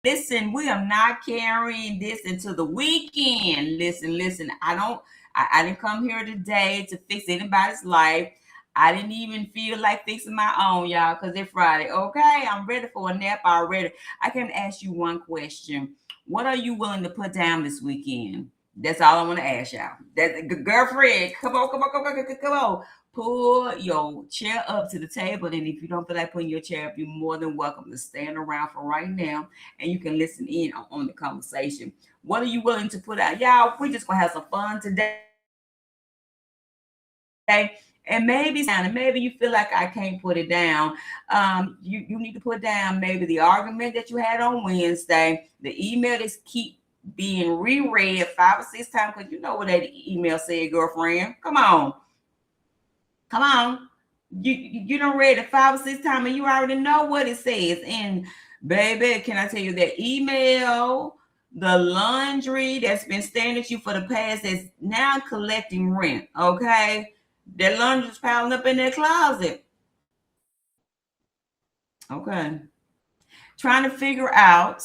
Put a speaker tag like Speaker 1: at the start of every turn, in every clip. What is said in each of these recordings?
Speaker 1: Listen, we are not carrying this into the weekend. Listen. I didn't come here today to fix anybody's life. I didn't even feel like fixing my own, y'all, because it's Friday. Okay, I'm ready for a nap already. I can ask you one question. What are you willing to put down this weekend? That's all I want to ask y'all. That girlfriend, come on. Pull your chair up to the table. And if you don't feel like putting your chair up, you're more than welcome to stand around for right now and you can listen in on the conversation. What are you willing to put out? Y'all, we just gonna have some fun today. And maybe you feel like I can't put it down. You need to put down maybe the argument that you had on Wednesday, the email that keep being reread 5 or 6 times because you know what that email said, girlfriend. Come on. You don't read it 5 or 6 times and you already know what it says. And baby, can I tell you that email, the laundry that's been staring at you for the past that's now collecting rent, okay? That laundry's piling up in their closet. Okay. Trying to figure out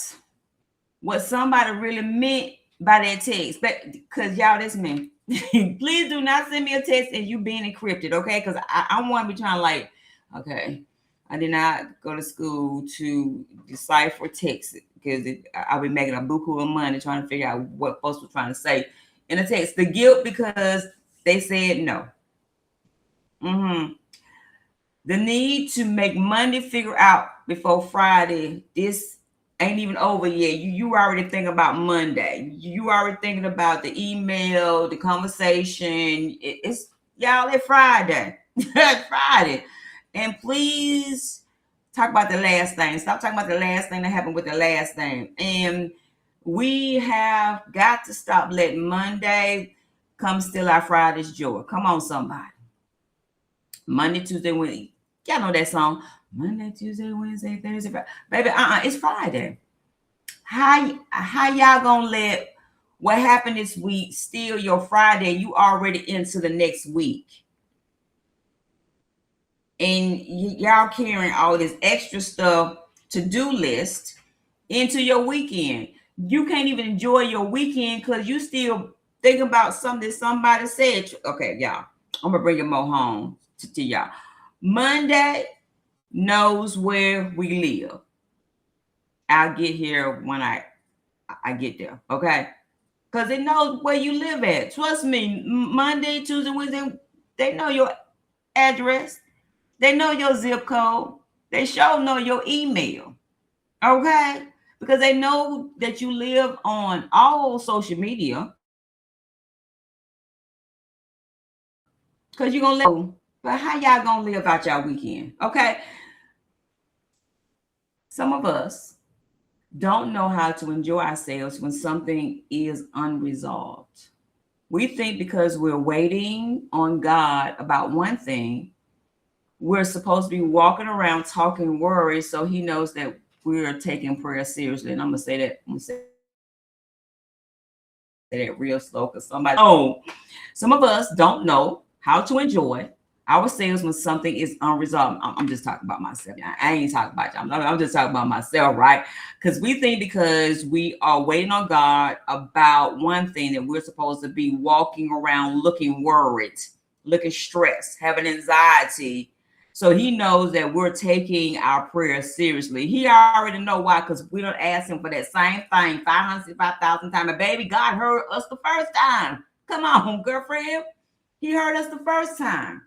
Speaker 1: what somebody really meant by that text. But because y'all, that's me. Please do not send me a text and you being encrypted, okay? Because I want to be trying to like, okay, I did not go to school to decipher text because I'll be making a buku of money trying to figure out what folks were trying to say in a text. The guilt because they said no. The need to make Monday figure out before Friday. This ain't even over yet. You already thinking about Monday. You already thinking about the email, the conversation. It's y'all. It's Friday. It's Friday, and please talk about the last thing. Stop talking about the last thing that happened with the last thing. And we have got to stop letting Monday come steal our Friday's joy. Come on, somebody. Monday, Tuesday, Wednesday. Y'all know that song. Monday, Tuesday, Wednesday, Thursday, Friday. Baby, it's Friday. How y'all gonna let what happened this week steal your Friday? You already into the next week. And y'all carrying all this extra stuff, to-do list into your weekend. You can't even enjoy your weekend because you still thinking about something somebody said. Okay, y'all. I'm gonna bring it more home to y'all. Monday knows where we live. I'll get here when I get there, okay? Because it knows where you live at. Trust me, Monday, Tuesday, Wednesday, they know your address. They know your zip code. They sure know your email, okay? Because they know that you live on all social media. Because you're going to live. But how y'all going to live out y'all weekend, okay? Some of us don't know how to enjoy ourselves when something is unresolved. We think because we're waiting on God about one thing, we're supposed to be walking around talking worry so he knows that we're taking prayer seriously. And I'm going to say that real slow because somebody, oh, some of us don't know how to enjoy ourselves when something is unresolved. I'm just talking about myself. I ain't talking about y'all. I'm just talking about myself, right? Because we think because we are waiting on God about one thing that we're supposed to be walking around looking worried, looking stressed, having anxiety. So he knows that we're taking our prayers seriously. He already know why, because we don't ask him for that same thing 565,000 times. And baby, God heard us the first time. Come on, girlfriend. He heard us the first time.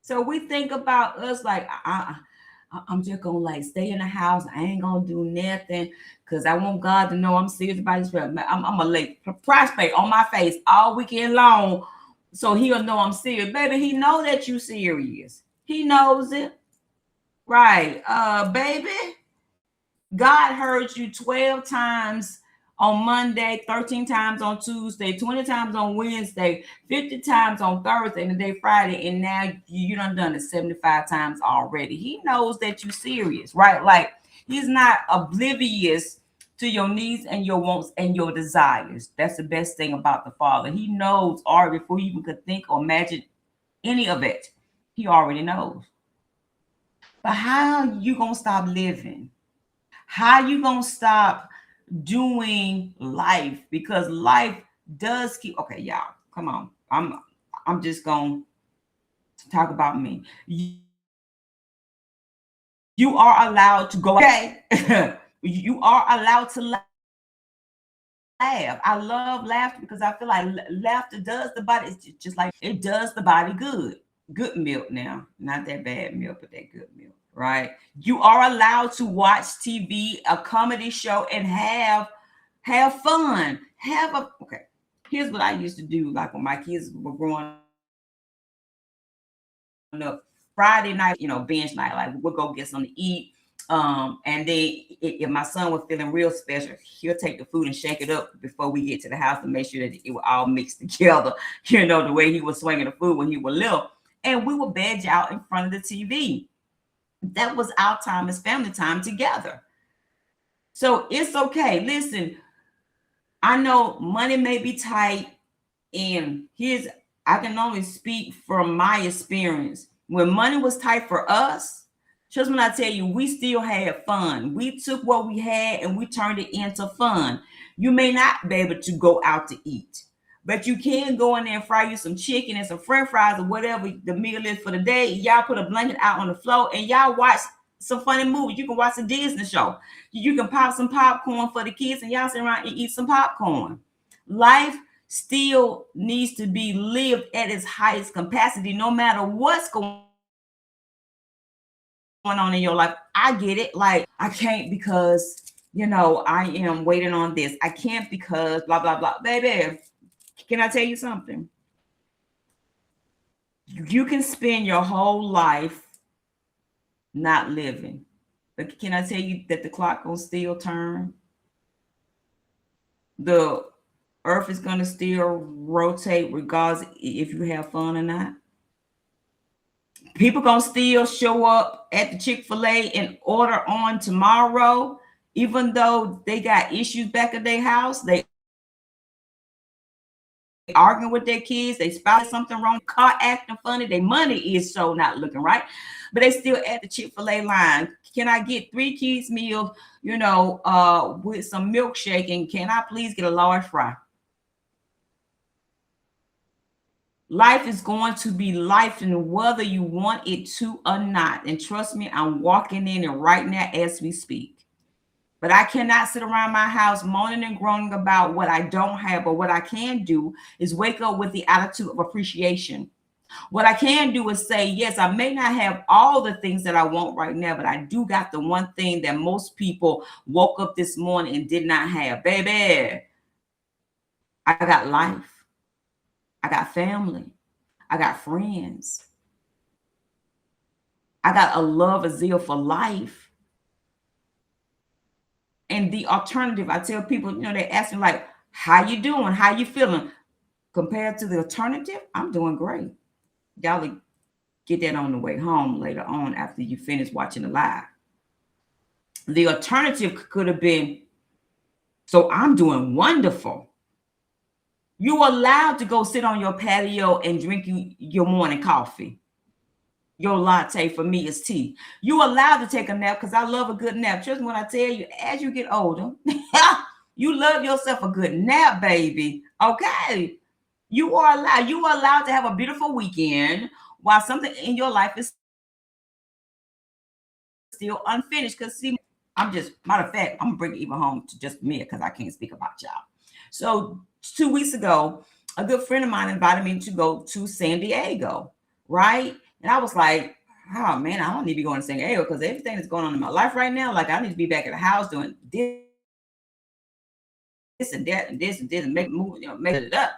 Speaker 1: So we think about us like, I'm just gonna like stay in the house. I ain't gonna do nothing because I want God to know I'm serious about this. I'm gonna lay prostrate on my face all weekend long, so he'll know I'm serious. Baby, he know that you serious. He knows it, right? Baby, God heard you 12 times on Monday, 13 times on Tuesday, 20 times on Wednesday, 50 times on Thursday, and the day Friday, and now you done it 75 times already. He knows that you're serious, right? Like he's not oblivious to your needs and your wants and your desires. That's the best thing about the Father. He knows already before you even could think or imagine any of it. He already knows. But how you gonna stop living? How you gonna stop doing life? Because life does keep. Okay, y'all, come on. I'm just gonna talk about me. You are allowed to go. Okay, you are allowed to laugh. I love laughter because I feel like laughter does the body. It's just like it does the body good. Good milk now, not that bad milk, but that good milk, right? You are allowed to watch TV, a comedy show, and have fun. Have a okay. Here's what I used to do, like when my kids were growing up. Friday night, binge night. Like we'll go get something to eat. And then if my son was feeling real special, he'll take the food and shake it up before we get to the house to make sure that it will all mixed together. The way he was swinging the food when he was little. And we would veg out in front of the TV. That was our time as family time together. So it's okay. Listen, I know money may be tight, and I can only speak from my experience. When money was tight for us, just when I tell you, we still had fun. We took what we had and we turned it into fun. You may not be able to go out to eat, but you can go in there and fry you some chicken and some french fries or whatever the meal is for the day. Y'all put a blanket out on the floor and y'all watch some funny movies. You can watch a Disney show. You can pop some popcorn for the kids and y'all sit around and eat some popcorn. Life still needs to be lived at its highest capacity, no matter what's going on in your life. I get it. Like, I can't because, I am waiting on this. I can't because blah, blah, blah. Baby, can I tell you something? You can spend your whole life not living. But can I tell you that the clock will still turn? The earth is going to still rotate regardless if you have fun or not. People going to still show up at the Chick-fil-A and order on tomorrow, even though they got issues back at their house. They arguing with their kids, they spotted something wrong, car acting funny, their money is so not looking right, but they still at the Chick-fil-A line. Can I get 3 kids meals, with some milkshake, and can I please get a large fry? Life is going to be life, and whether you want it to or not. And trust me, I'm walking in it right now as we speak. But I cannot sit around my house moaning and groaning about what I don't have. But what I can do is wake up with the attitude of appreciation. What I can do is say, yes, I may not have all the things that I want right now, but I do got the one thing that most people woke up this morning and did not have. Baby, I got life. I got family. I got friends. I got a love, a zeal for life. And the alternative, I tell people, they ask me like, how you doing? How you feeling? Compared to the alternative, I'm doing great. Y'all get that on the way home later on after you finish watching the live. The alternative could have been, so I'm doing wonderful. You allowed to go sit on your patio and drink your morning coffee. Your latte for me is tea. You allowed to take a nap because I love a good nap. Trust me when I tell you, as you get older, you love yourself a good nap, baby. Okay. You are allowed to have a beautiful weekend while something in your life is still unfinished. Because see, matter of fact, I'm gonna bring it even home to just me because I can't speak about y'all. So 2 weeks ago, a good friend of mine invited me to go to San Diego, right? And I was like, oh man, I don't need to be going to San Diego because everything that's going on in my life right now, like I need to be back at the house doing this and that and this and this and make it up.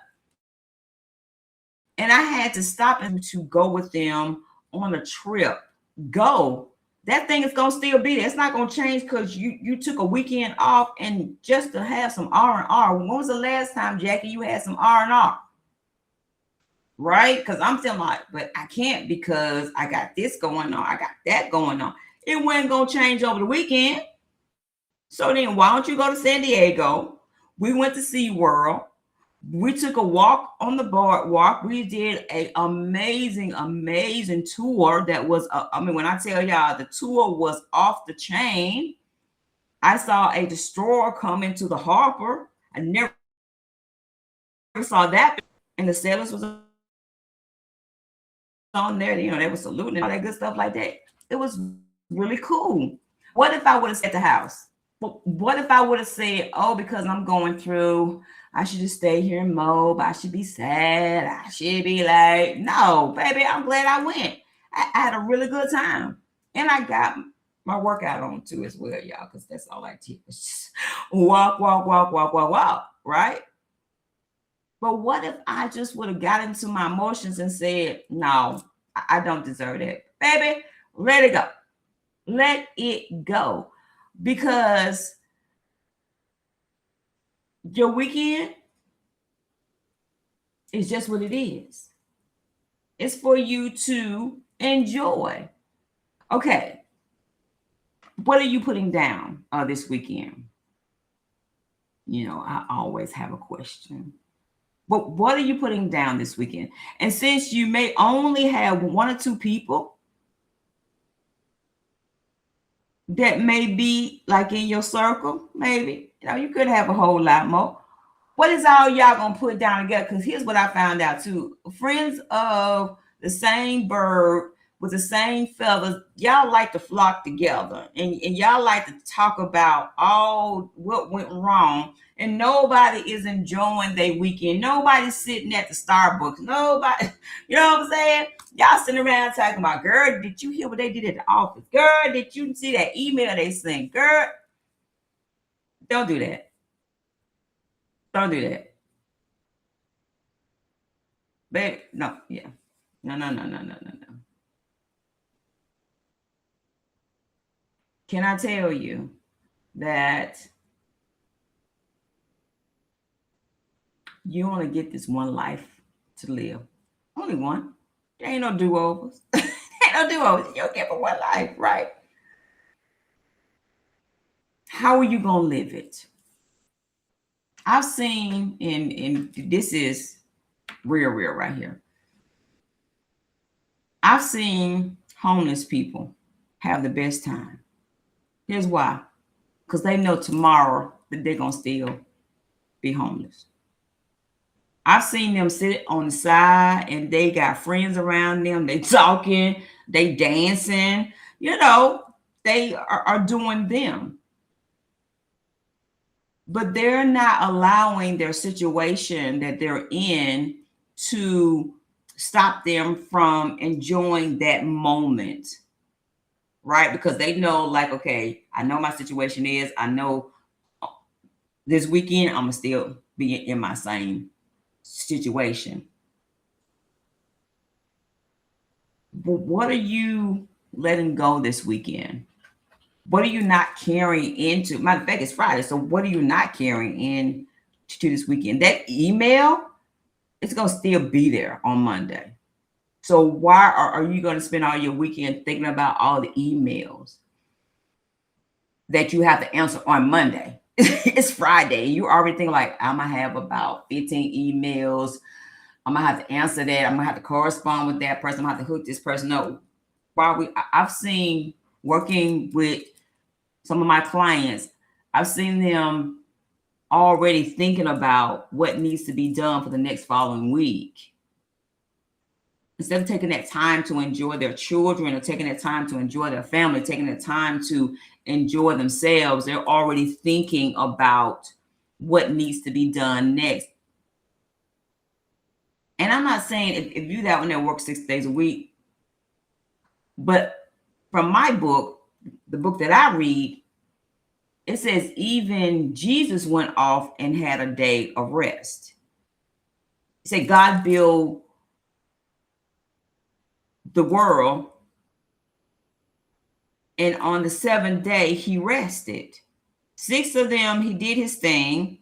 Speaker 1: And I had to stop and to go with them on a trip. Go. That thing is gonna still be there. It's not gonna change because you took a weekend off and just to have some R&R. When was the last time, Jackie, you had some R&R? Right? Because I'm still like, but I can't because I got this going on. I got that going on. It wasn't going to change over the weekend. So then why don't you go to San Diego? We went to SeaWorld. We took a walk on the boardwalk. We did an amazing, amazing tour that was, when I tell y'all the tour was off the chain. I saw a destroyer come into the harbor. I never saw that. And the sailors was on there, they were saluting and all that good stuff like that. It was really cool. What if I would have said at the house? What if I would have said, oh, because I'm going through, I should just stay here and mope. I should be sad. I should be like, no, baby, I'm glad I went. I had a really good time. And I got my workout on too as well, y'all, because that's all I teach. Just walk, walk, walk, walk, walk, walk, right? But what if I just would have got into my emotions and said, no, I don't deserve that. Baby, let it go. Let it go. Because your weekend is just what it is. It's for you to enjoy. Okay. What are you putting down this weekend? I always have a question. But what are you putting down this weekend? And since you may only have one or two people that may be like in your circle, maybe, you could have a whole lot more. What is all y'all gonna put down together? Because here's what I found out too. Friends of the same bird with the same feathers, y'all like to flock together and y'all like to talk about all what went wrong, and nobody is enjoying their weekend. Nobody's sitting at the Starbucks. Nobody, you know what I'm saying? Y'all sitting around talking about, girl, did you hear what they did at the office? Girl, did you see that email they sent? Girl, don't do that. Don't do that. Babe, no, yeah. No. Can I tell you that you only get this one life to live? Only one. There ain't no do-overs. Ain't no do-overs. You'll get for one life, right? How are you gonna live it? I've seen, and this is real right here. I've seen homeless people have the best time. Here's why. Because they know tomorrow that they're going to still be homeless. I've seen them sit on the side and they got friends around them. They talking, they dancing, they are doing them. But they're not allowing their situation that they're in to stop them from enjoying that moment. Right? Because they know, like, okay, I know my situation is, I know this weekend I'm gonna still be in my same situation. But what are you letting go this weekend? What are you not carrying into? Matter of fact, it's Friday, so what are you not carrying in to this weekend? That email, it's gonna still be there on Monday. So why are you going to spend all your weekend thinking about all the emails that you have to answer on Monday? It's Friday. You already think like, I'm going to have about 15 emails. I'm going to have to answer that. I'm going to have to correspond with that person. I'm going to have to hook this person up. I've seen, working with some of my clients, I've seen them already thinking about what needs to be done for the next following week. Instead of taking that time to enjoy their children or taking that time to enjoy their family, taking the time to enjoy themselves, they're already thinking about what needs to be done next. And I'm not saying if you that one that works 6 days a week, but from my book, the book that I read, it says even Jesus went off and had a day of rest. It said God built the world, and on the seventh day he rested. 6 of them he did his thing,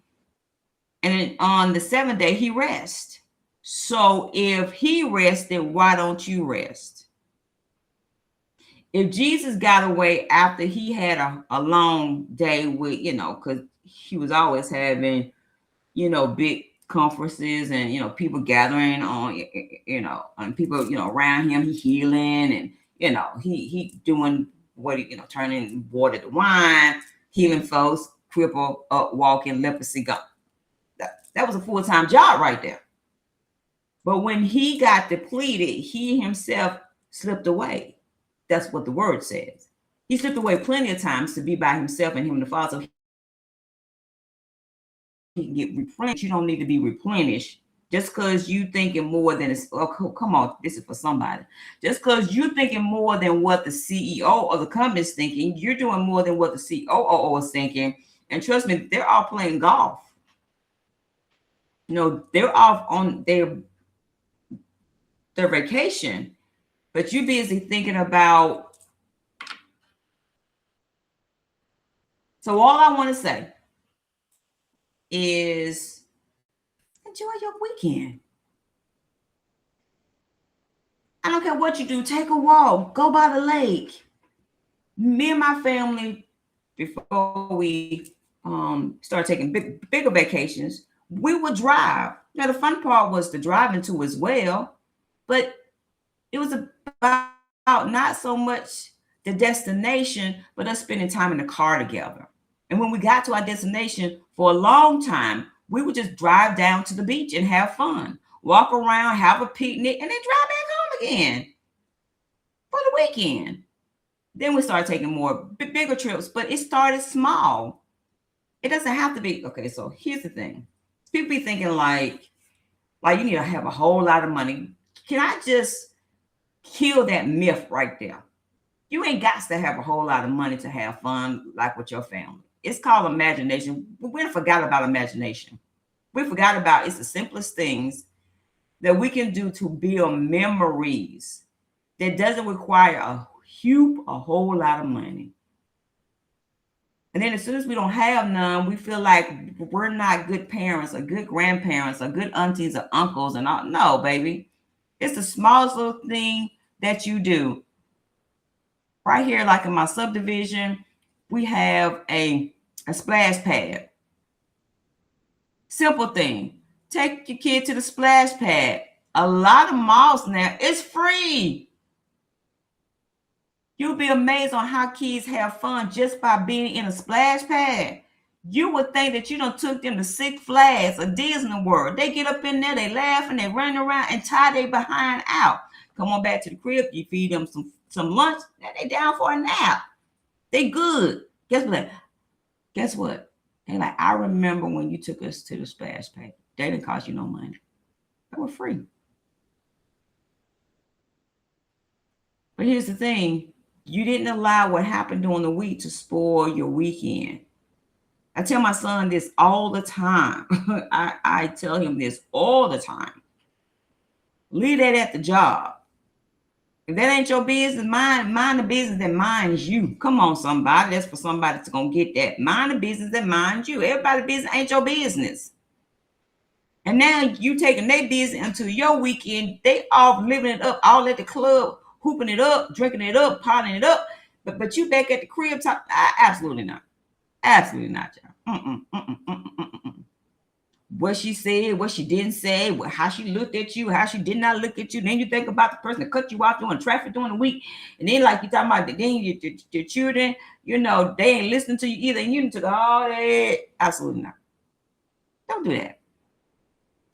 Speaker 1: and then on the seventh day he rest. So if he rested, why don't you rest? If Jesus got away after he had a long day with, because he was always having, big conferences and, people gathering on, and people, around him, he healing and, he doing what, turning water to wine. healing folks, crippled, up, walking, leprosy gone. That was a full-time job right there. But when he got depleted, he himself slipped away. That's what the word says. He slipped away plenty of times to be by himself and him and the Father. So he can get replenished. You don't need to be replenished just because you thinking more than it's. Oh, come on, this is for somebody. Just because you're thinking more than what the CEO of the company is thinking, you're doing more than what the COO is thinking. And trust me, they're all playing golf. You know, they're off on their vacation, but you're busy thinking about. So all I want to say is enjoy your weekend. I don't care what you do. Take a walk. Go by the lake. Me and my family, before we start taking bigger vacations, we would drive. Now, the fun part was the driving too as well, but it was about not so much the destination, but us spending time in the car together. And when we got to our destination, for a long time, we would just drive down to the beach and have fun, walk around, have a picnic, and then drive back home again for the weekend. Then we started taking more bigger trips, but it started small. It doesn't have to be. Okay, so here's the thing. People be thinking like you need to have a whole lot of money. Can I just kill that myth right there? You ain't got to have a whole lot of money to have fun like with your family. It's called imagination. We forgot about imagination. We forgot about it's the simplest things that we can do to build memories that doesn't require a whole lot of money. And then as soon as we don't have none, we feel like we're not good parents or good grandparents or good aunties or uncles and all. No, baby. It's the smallest little thing that you do. Right here, like in my subdivision, we have a splash pad. Simple thing. Take your kid to the splash pad. A lot of malls now, it's free. You'll be amazed on how kids have fun just by being in a splash pad. You would think that you done took them to Six Flags or Disney World. They get up in there, they laugh and they run around and tie their behind out. Come on back to the crib, you feed them some lunch, they down for a nap. They good. Guess what? They like, I remember when you took us to the splash pad. They didn't cost you no money. They were free. But here's the thing. You didn't allow what happened during the week to spoil your weekend. I tell my son this all the time. I tell him this all the time. Leave that at the job. If that ain't your business, mind the business that minds you. Come on, somebody. That's for somebody that's going to get that. Mind the business that minds you. Everybody's business ain't your business. And now you taking their business into your weekend. They all living it up, all at the club, hooping it up, drinking it up, partying it up. But you back at the crib, absolutely not. Absolutely not, y'all. What she said, what she didn't say, how she looked at you, how she did not look at you. Then you think about the person that cut you off doing traffic during the week. And then like you talking about, then your children, you know, they ain't listening to you either. And you took all that. Absolutely not. Don't do that.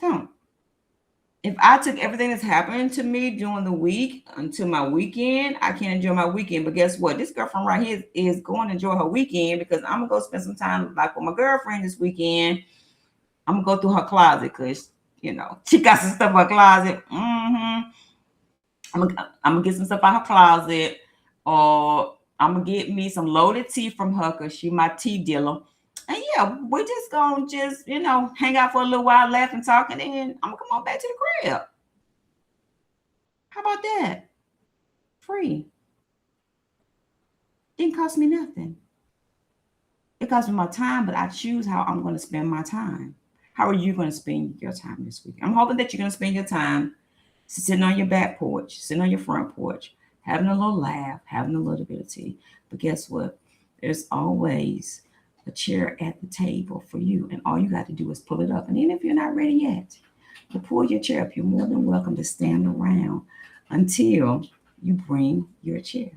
Speaker 1: Don't. If I took everything that's happening to me during the week until my weekend, I can't enjoy my weekend. But guess what? This girlfriend right here is going to enjoy her weekend because I'm going to go spend some time like with my girlfriend this weekend. I'm going to go through her closet because, you know, she got some stuff in her closet. I'm going to get some stuff out of her closet. Or I'm going to get me some loaded tea from her because she my tea dealer. And yeah, we're just going to you know, hang out for a little while, laugh and talk, and then I'm going to come on back to the crib. How about that? Free. Didn't cost me nothing. It cost me my time, but I choose how I'm going to spend my time. How are you going to spend your time this week? I'm hoping that you're going to spend your time sitting on your back porch, sitting on your front porch, having a little laugh, having a little bit of tea. But guess what? There's always a chair at the table for you, and all you got to do is pull it up. And even if you're not ready yet to pull your chair up, you're more than welcome to stand around until you bring your chair.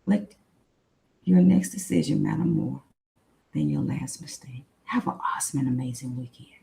Speaker 1: Like, Your next decision matters more than your last mistake. Have an awesome and amazing weekend.